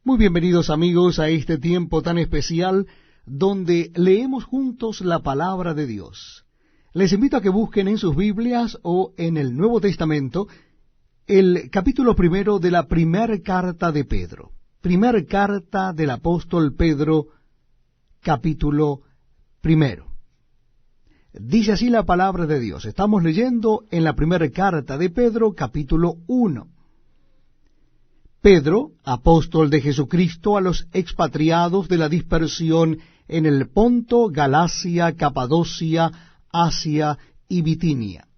Muy bienvenidos amigos a este tiempo tan especial donde leemos juntos la palabra de Dios. Les invito a que busquen en sus Biblias o en el Nuevo Testamento el capítulo 1 de la primera carta de Pedro. Primera carta del apóstol Pedro, capítulo 1. Dice así la palabra de Dios. Estamos leyendo en la primera carta de Pedro, capítulo 1. Pedro, apóstol de Jesucristo, a los expatriados de la dispersión en el Ponto, Galacia, Capadocia, Asia y Bitinia,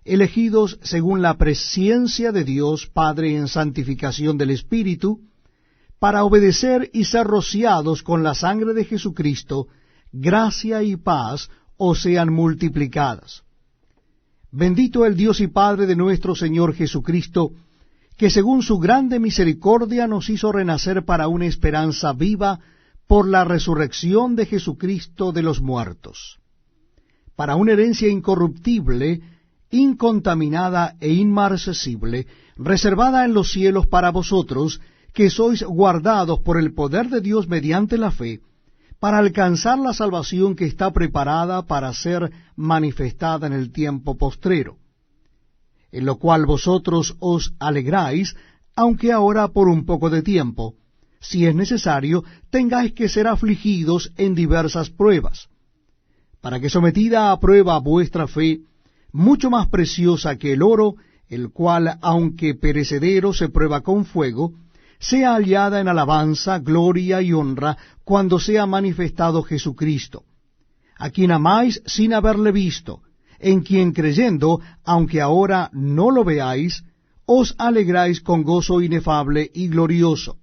elegidos según la presciencia de Dios Padre en santificación del Espíritu, para obedecer y ser rociados con la sangre de Jesucristo, gracia y paz os sean multiplicadas. Bendito el Dios y Padre de nuestro Señor Jesucristo, que según su grande misericordia nos hizo renacer para una esperanza viva por la resurrección de Jesucristo de los muertos, para una herencia incorruptible, incontaminada e inmarcesible, reservada en los cielos para vosotros, que sois guardados por el poder de Dios mediante la fe, para alcanzar la salvación que está preparada para ser manifestada en el tiempo postrero, en lo cual vosotros os alegráis, aunque ahora por un poco de tiempo, si es necesario, tengáis que ser afligidos en diversas pruebas, para que sometida a prueba vuestra fe, mucho más preciosa que el oro, el cual, aunque perecedero, se prueba con fuego, sea hallada en alabanza, gloria y honra, cuando sea manifestado Jesucristo, a quien amáis sin haberle visto, en quien creyendo, aunque ahora no lo veáis, os alegráis con gozo inefable y glorioso,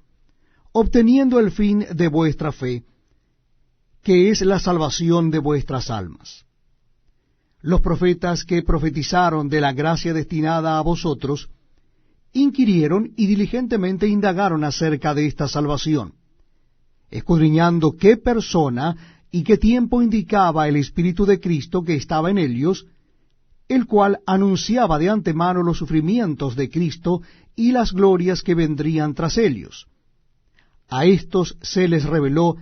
obteniendo el fin de vuestra fe, que es la salvación de vuestras almas. Los profetas que profetizaron de la gracia destinada a vosotros, inquirieron y diligentemente indagaron acerca de esta salvación, escudriñando qué persona y qué tiempo indicaba el Espíritu de Cristo que estaba en ellos, el cual anunciaba de antemano los sufrimientos de Cristo y las glorias que vendrían tras ellos. A éstos se les reveló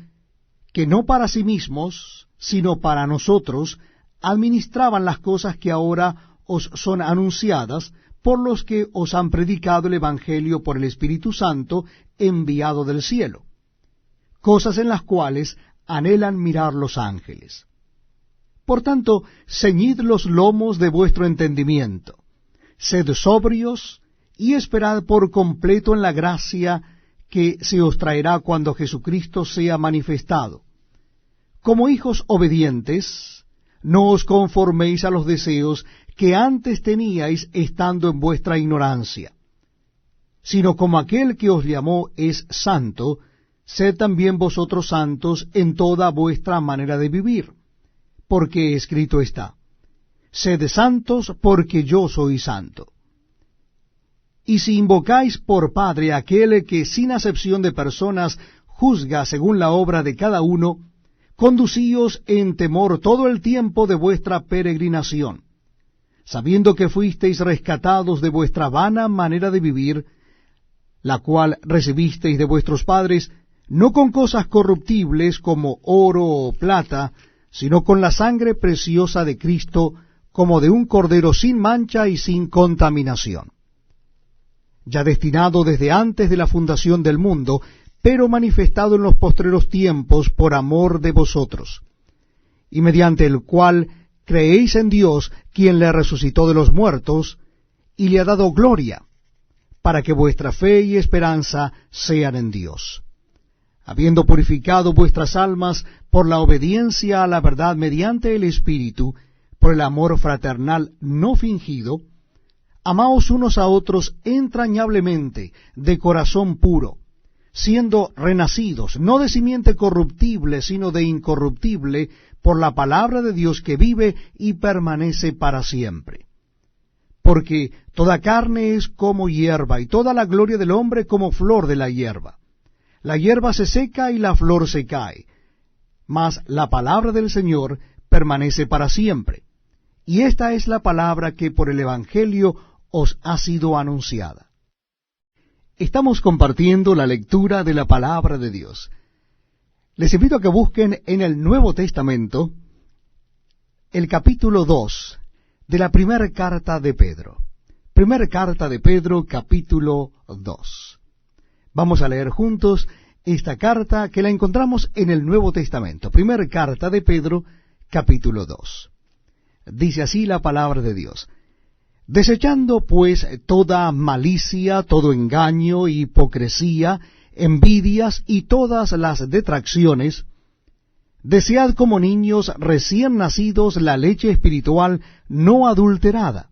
que no para sí mismos, sino para nosotros, administraban las cosas que ahora os son anunciadas por los que os han predicado el Evangelio por el Espíritu Santo enviado del cielo, cosas en las cuales anhelan mirar los ángeles. Por tanto, ceñid los lomos de vuestro entendimiento, sed sobrios y esperad por completo en la gracia que se os traerá cuando Jesucristo sea manifestado. Como hijos obedientes, no os conforméis a los deseos que antes teníais estando en vuestra ignorancia, sino como aquel que os llamó es santo, sed también vosotros santos en toda vuestra manera de vivir, porque escrito está, sed santos porque yo soy santo. Y si invocáis por Padre a aquel que sin acepción de personas juzga según la obra de cada uno, conducíos en temor todo el tiempo de vuestra peregrinación, sabiendo que fuisteis rescatados de vuestra vana manera de vivir, la cual recibisteis de vuestros padres, no con cosas corruptibles como oro o plata, sino con la sangre preciosa de Cristo, como de un cordero sin mancha y sin contaminación, ya destinado desde antes de la fundación del mundo, pero manifestado en los postreros tiempos por amor de vosotros, y mediante el cual creéis en Dios, quien le resucitó de los muertos, y le ha dado gloria, para que vuestra fe y esperanza sean en Dios, habiendo purificado vuestras almas por la obediencia a la verdad mediante el Espíritu, por el amor fraternal no fingido, amaos unos a otros entrañablemente, de corazón puro, siendo renacidos, no de simiente corruptible, sino de incorruptible, por la palabra de Dios que vive y permanece para siempre. Porque toda carne es como hierba, y toda la gloria del hombre como flor de la hierba. La hierba se seca y la flor se cae, mas la palabra del Señor permanece para siempre. Y esta es la palabra que por el Evangelio os ha sido anunciada. Estamos compartiendo la lectura de la palabra de Dios. Les invito a que busquen en el Nuevo Testamento el capítulo 2 de la primera carta de Pedro. Primera carta de Pedro, capítulo 2. Vamos a leer juntos esta carta que la encontramos en el Nuevo Testamento. Primera carta de Pedro, capítulo 2. Dice así la palabra de Dios. Desechando pues toda malicia, todo engaño, hipocresía, envidias y todas las detracciones, desead como niños recién nacidos la leche espiritual no adulterada,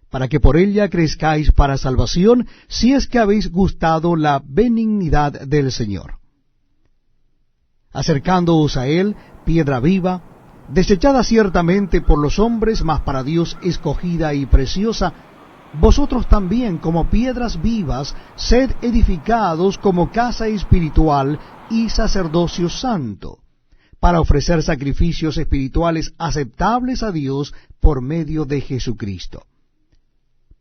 para que por ella crezcáis para salvación, si es que habéis gustado la benignidad del Señor. Acercándoos a él, piedra viva, desechada ciertamente por los hombres, mas para Dios escogida y preciosa, vosotros también, como piedras vivas, sed edificados como casa espiritual y sacerdocio santo, para ofrecer sacrificios espirituales aceptables a Dios por medio de Jesucristo.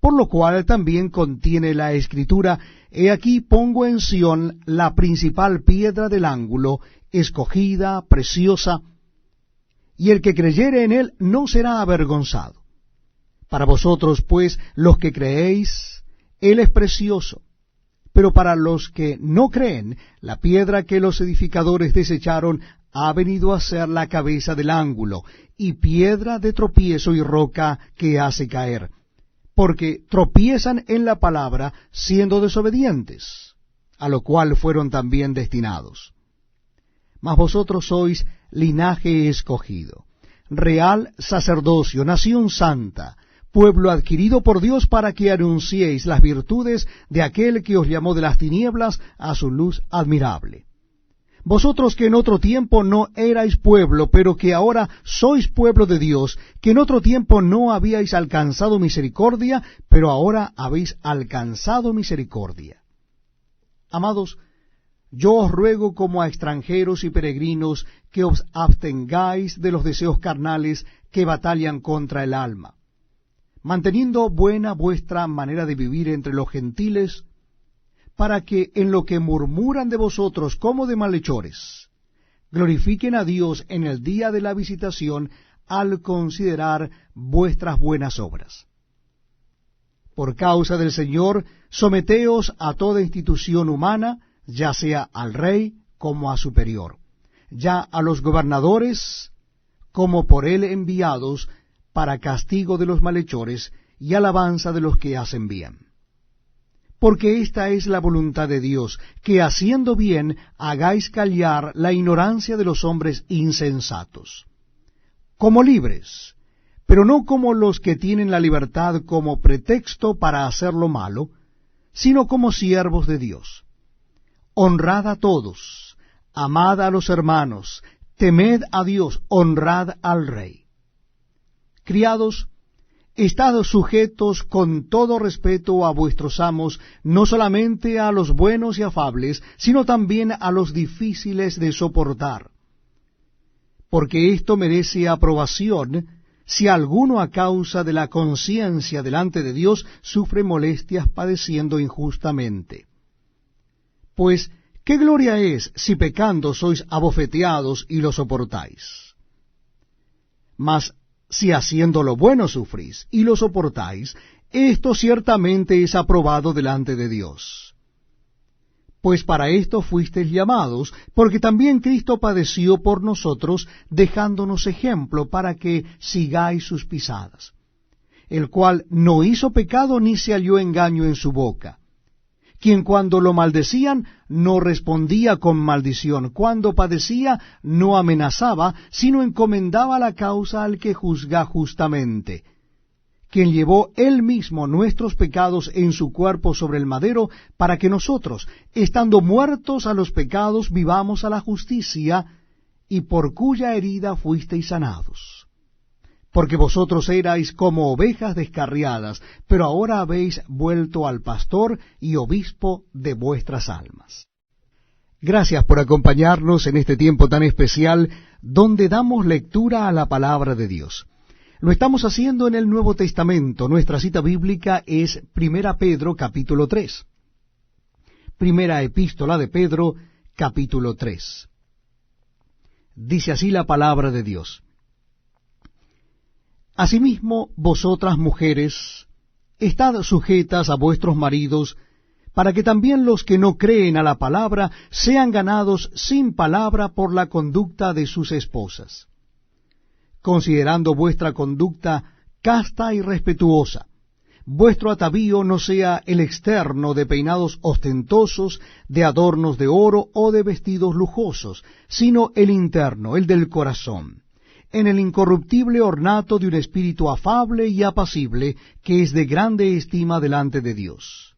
Por lo cual también contiene la Escritura, he aquí pongo en Sión la principal piedra del ángulo, escogida, preciosa, y el que creyere en él no será avergonzado. Para vosotros, pues, los que creéis, él es precioso. Pero para los que no creen, la piedra que los edificadores desecharon ha venido a ser la cabeza del ángulo, y piedra de tropiezo y roca que hace caer, porque tropiezan en la palabra siendo desobedientes, a lo cual fueron también destinados. Mas vosotros sois linaje escogido, real sacerdocio, nación santa, pueblo adquirido por Dios para que anunciéis las virtudes de aquel que os llamó de las tinieblas a su luz admirable. Vosotros que en otro tiempo no erais pueblo, pero que ahora sois pueblo de Dios, que en otro tiempo no habíais alcanzado misericordia, pero ahora habéis alcanzado misericordia. Amados, yo os ruego como a extranjeros y peregrinos que os abstengáis de los deseos carnales que batallan contra el alma, manteniendo buena vuestra manera de vivir entre los gentiles, para que en lo que murmuran de vosotros como de malhechores, glorifiquen a Dios en el día de la visitación al considerar vuestras buenas obras. Por causa del Señor, someteos a toda institución humana, ya sea al rey como a superior, ya a los gobernadores como por él enviados para castigo de los malhechores y alabanza de los que hacen bien. Porque esta es la voluntad de Dios, que haciendo bien hagáis callar la ignorancia de los hombres insensatos, como libres, pero no como los que tienen la libertad como pretexto para hacer lo malo, sino como siervos de Dios. Honrad a todos, amad a los hermanos, temed a Dios, honrad al rey. Criados, estad sujetos con todo respeto a vuestros amos, no solamente a los buenos y afables, sino también a los difíciles de soportar. Porque esto merece aprobación, si alguno a causa de la conciencia delante de Dios sufre molestias padeciendo injustamente. Pues, ¿qué gloria es si pecando sois abofeteados y lo soportáis? Mas, si haciendo lo bueno sufrís y lo soportáis, esto ciertamente es aprobado delante de Dios. Pues para esto fuisteis llamados, porque también Cristo padeció por nosotros, dejándonos ejemplo para que sigáis sus pisadas, el cual no hizo pecado ni se halló engaño en su boca, quien cuando lo maldecían no respondía con maldición, cuando padecía no amenazaba, sino encomendaba la causa al que juzga justamente, quien llevó él mismo nuestros pecados en su cuerpo sobre el madero, para que nosotros, estando muertos a los pecados, vivamos a la justicia, y por cuya herida fuisteis sanados. Porque vosotros erais como ovejas descarriadas, pero ahora habéis vuelto al pastor y obispo de vuestras almas. Gracias por acompañarnos en este tiempo tan especial, donde damos lectura a la palabra de Dios. Lo estamos haciendo en el Nuevo Testamento. Nuestra cita bíblica es 1 Pedro capítulo 3. Primera epístola de Pedro, capítulo 3. Dice así la palabra de Dios. Asimismo, vosotras mujeres, estad sujetas a vuestros maridos, para que también los que no creen a la palabra sean ganados sin palabra por la conducta de sus esposas, considerando vuestra conducta casta y respetuosa. Vuestro atavío no sea el externo de peinados ostentosos, de adornos de oro o de vestidos lujosos, sino el interno, el del corazón, en el incorruptible ornato de un espíritu afable y apacible, que es de grande estima delante de Dios.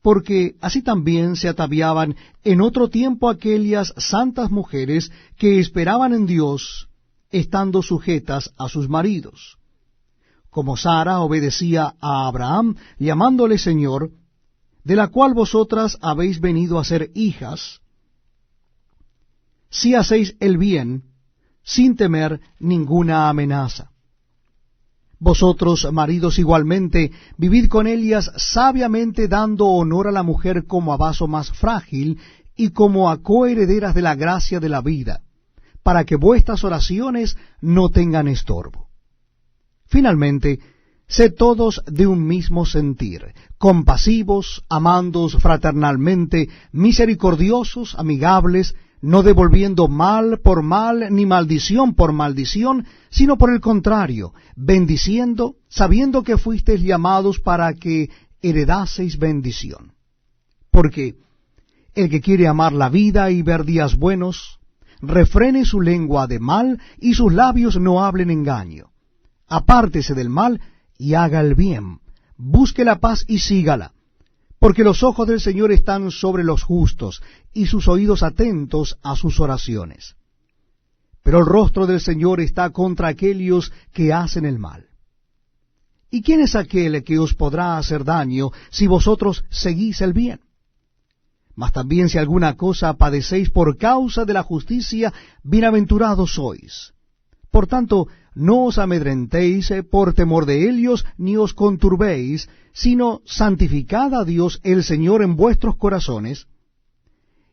Porque así también se ataviaban en otro tiempo aquellas santas mujeres que esperaban en Dios, estando sujetas a sus maridos. Como Sara obedecía a Abraham, llamándole Señor, de la cual vosotras habéis venido a ser hijas, si hacéis el bien, sin temer ninguna amenaza. Vosotros, maridos, igualmente, vivid con ellas sabiamente, dando honor a la mujer como a vaso más frágil y como a coherederas de la gracia de la vida, para que vuestras oraciones no tengan estorbo. Finalmente, sed todos de un mismo sentir, compasivos, amándoos fraternalmente, misericordiosos, amigables, no devolviendo mal por mal, ni maldición por maldición, sino por el contrario, bendiciendo, sabiendo que fuisteis llamados para que heredaseis bendición. Porque el que quiere amar la vida y ver días buenos, refrene su lengua de mal, y sus labios no hablen engaño. Apártese del mal y haga el bien, busque la paz y sígala, porque los ojos del Señor están sobre los justos, y sus oídos atentos a sus oraciones. Pero el rostro del Señor está contra aquellos que hacen el mal. ¿Y quién es aquel que os podrá hacer daño si vosotros seguís el bien? Mas también si alguna cosa padecéis por causa de la justicia, bienaventurados sois. Por tanto, no os amedrentéis por temor de ellos, ni os conturbéis, sino santificad a Dios el Señor en vuestros corazones,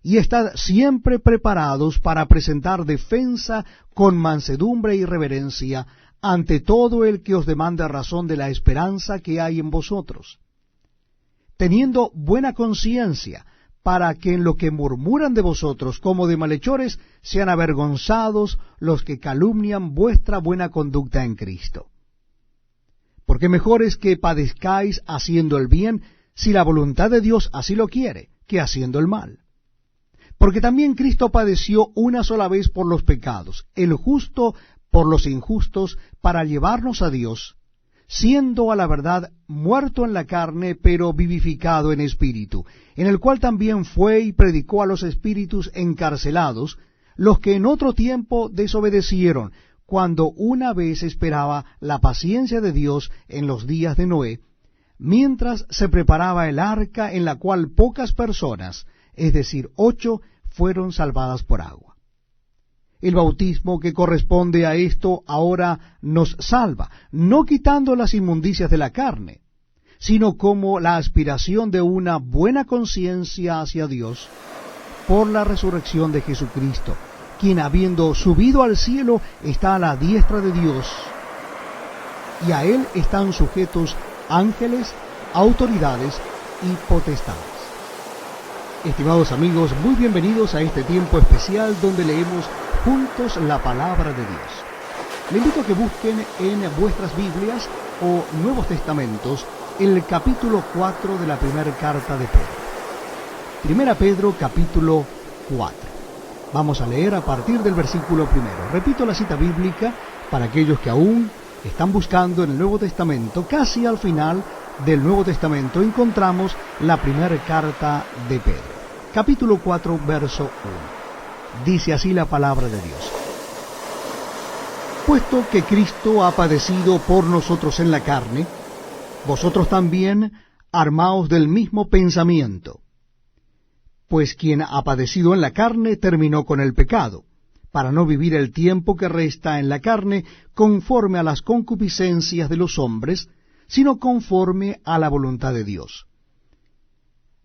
y estad siempre preparados para presentar defensa con mansedumbre y reverencia ante todo el que os demande razón de la esperanza que hay en vosotros, teniendo buena conciencia, para que en lo que murmuran de vosotros como de malhechores sean avergonzados los que calumnian vuestra buena conducta en Cristo. Porque mejor es que padezcáis haciendo el bien, si la voluntad de Dios así lo quiere, que haciendo el mal. Porque también Cristo padeció una sola vez por los pecados, el justo por los injustos, para llevarnos a Dios, siendo a la verdad muerto en la carne, pero vivificado en espíritu, en el cual también fue y predicó a los espíritus encarcelados, los que en otro tiempo desobedecieron, cuando una vez esperaba la paciencia de Dios en los días de Noé, mientras se preparaba el arca, en la cual pocas personas, es decir, 8, fueron salvadas por agua. El bautismo que corresponde a esto ahora nos salva, no quitando las inmundicias de la carne, sino como la aspiración de una buena conciencia hacia Dios por la resurrección de Jesucristo, quien habiendo subido al cielo está a la diestra de Dios, y a él están sujetos ángeles, autoridades y potestades. Estimados amigos, muy bienvenidos a este tiempo especial donde leemos juntos la palabra de Dios. Le invito a que busquen en vuestras Biblias o Nuevos Testamentos el capítulo 4 de la primera carta de Pedro. Primera Pedro, capítulo 4. Vamos a leer a partir del versículo 1. Repito la cita bíblica para aquellos que aún están buscando en el Nuevo Testamento. Casi al final del Nuevo Testamento encontramos la primera carta de Pedro. Capítulo 4, verso 1. Dice así la palabra de Dios. Puesto que Cristo ha padecido por nosotros en la carne, vosotros también armaos del mismo pensamiento. Pues quien ha padecido en la carne terminó con el pecado, para no vivir el tiempo que resta en la carne conforme a las concupiscencias de los hombres, sino conforme a la voluntad de Dios.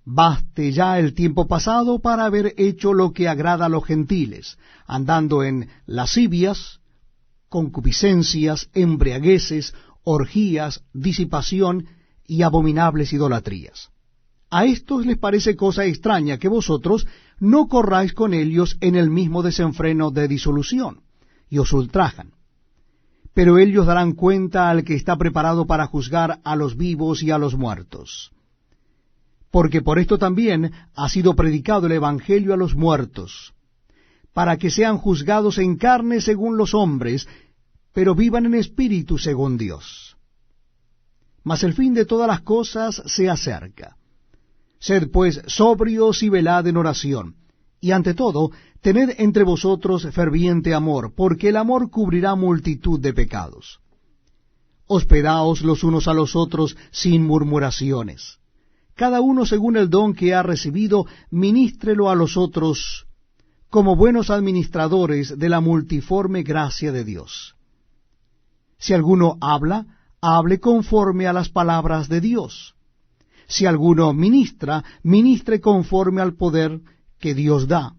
Baste ya el tiempo pasado para haber hecho lo que agrada a los gentiles, andando en lascivias, concupiscencias, embriagueces, orgías, disipación y abominables idolatrías. A estos les parece cosa extraña que vosotros no corráis con ellos en el mismo desenfreno de disolución, y os ultrajan. Pero ellos darán cuenta al que está preparado para juzgar a los vivos y a los muertos. Porque por esto también ha sido predicado el Evangelio a los muertos, para que sean juzgados en carne según los hombres, pero vivan en espíritu según Dios. Mas el fin de todas las cosas se acerca. Sed pues sobrios y velad en oración, y ante todo, tened entre vosotros ferviente amor, porque el amor cubrirá multitud de pecados. Hospedaos los unos a los otros sin murmuraciones. Cada uno según el don que ha recibido, ministrelo a los otros, como buenos administradores de la multiforme gracia de Dios. Si alguno habla, hable conforme a las palabras de Dios. Si alguno ministra, ministre conforme al poder que Dios da,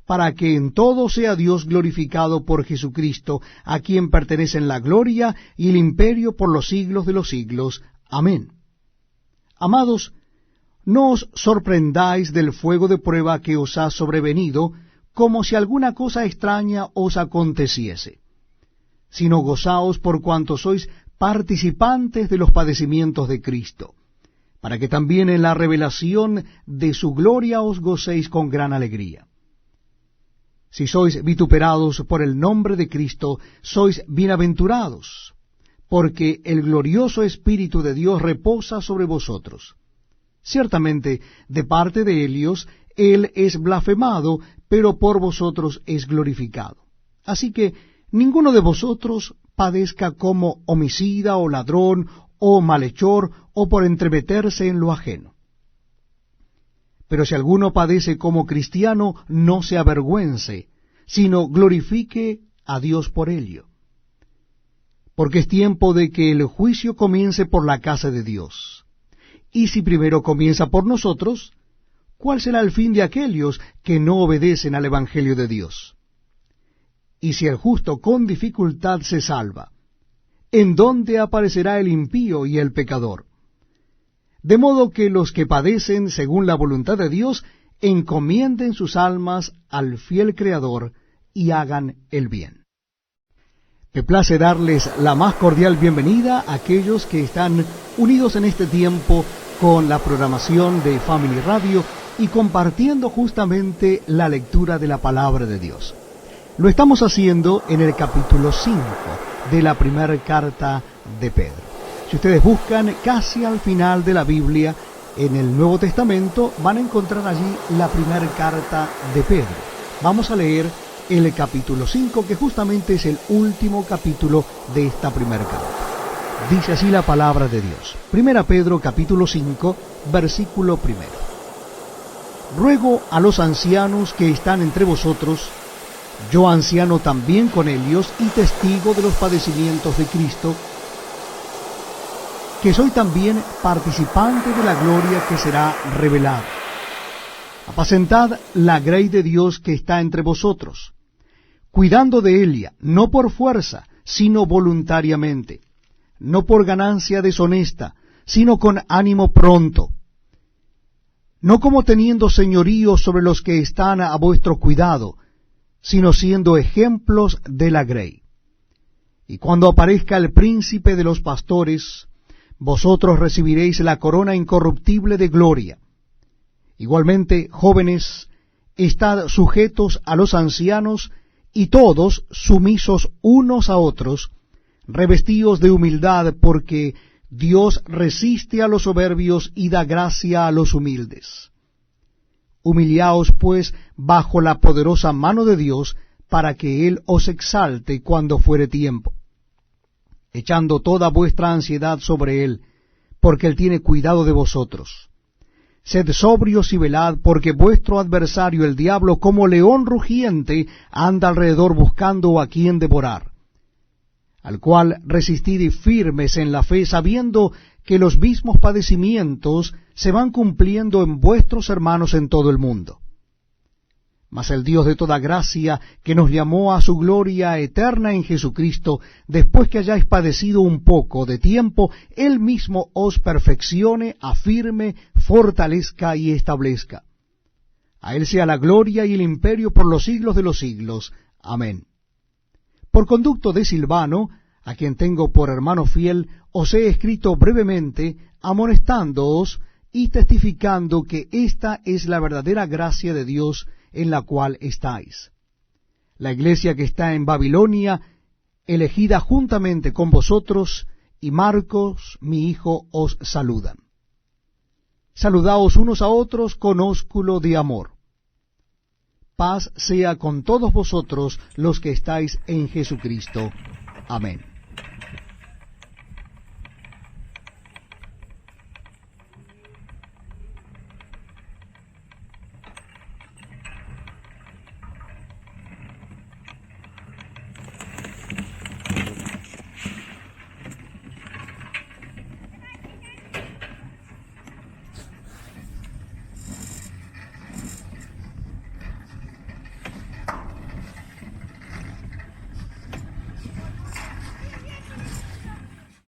para que en todo sea Dios glorificado por Jesucristo, a quien pertenecen la gloria y el imperio por los siglos de los siglos. Amén. Amados, no os sorprendáis del fuego de prueba que os ha sobrevenido, como si alguna cosa extraña os aconteciese, sino gozaos por cuanto sois participantes de los padecimientos de Cristo, para que también en la revelación de su gloria os gocéis con gran alegría. Si sois vituperados por el nombre de Cristo, sois bienaventurados, porque el glorioso Espíritu de Dios reposa sobre vosotros. Ciertamente, de parte de ellos, Él es blasfemado, pero por vosotros es glorificado. Así que ninguno de vosotros padezca como homicida o ladrón o malhechor o por entremeterse en lo ajeno. Pero si alguno padece como cristiano, no se avergüence, sino glorifique a Dios por ello. Porque es tiempo de que el juicio comience por la casa de Dios. Y si primero comienza por nosotros, ¿cuál será el fin de aquellos que no obedecen al Evangelio de Dios? Y si el justo con dificultad se salva, ¿en dónde aparecerá el impío y el pecador? De modo que los que padecen según la voluntad de Dios encomienden sus almas al fiel Creador y hagan el bien. Me place darles la más cordial bienvenida a aquellos que están unidos en este tiempo con la programación de Family Radio y compartiendo justamente la lectura de la Palabra de Dios. Lo estamos haciendo en el capítulo 5 de la primera carta de Pedro. Si ustedes buscan casi al final de la Biblia, en el Nuevo Testamento, van a encontrar allí la primera carta de Pedro. Vamos a leer el capítulo 5, que justamente es el último capítulo de esta primera carta. Dice así la palabra de Dios. Primera Pedro, capítulo 5, versículo 1. Ruego a los ancianos que están entre vosotros, yo anciano también con ellos y testigo de los padecimientos de Cristo, que soy también participante de la gloria que será revelada. Apacentad la grey de Dios que está entre vosotros, cuidando de ella, no por fuerza, sino voluntariamente, no por ganancia deshonesta, sino con ánimo pronto, no como teniendo señorío sobre los que están a vuestro cuidado, sino siendo ejemplos de la grey. Y cuando aparezca el príncipe de los pastores, vosotros recibiréis la corona incorruptible de gloria. Igualmente, jóvenes, estad sujetos a los ancianos, y todos sumisos unos a otros, revestidos de humildad, porque Dios resiste a los soberbios y da gracia a los humildes. Humillaos, pues, bajo la poderosa mano de Dios, para que Él os exalte cuando fuere tiempo, echando toda vuestra ansiedad sobre Él, porque Él tiene cuidado de vosotros. Sed sobrios y velad, porque vuestro adversario el diablo, como león rugiente, anda alrededor buscando a quien devorar, al cual resistid firmes en la fe, sabiendo que los mismos padecimientos se van cumpliendo en vuestros hermanos en todo el mundo. Mas el Dios de toda gracia, que nos llamó a su gloria eterna en Jesucristo, después que hayáis padecido un poco de tiempo, Él mismo os perfeccione, afirme, fortalezca y establezca. A Él sea la gloria y el imperio por los siglos de los siglos. Amén. Por conducto de Silvano, a quien tengo por hermano fiel, os he escrito brevemente, amonestándoos y testificando que esta es la verdadera gracia de Dios en la cual estáis. La iglesia que está en Babilonia, elegida juntamente con vosotros, y Marcos, mi hijo, os saludan. Saludaos unos a otros con ósculo de amor. Paz sea con todos vosotros los que estáis en Jesucristo. Amén.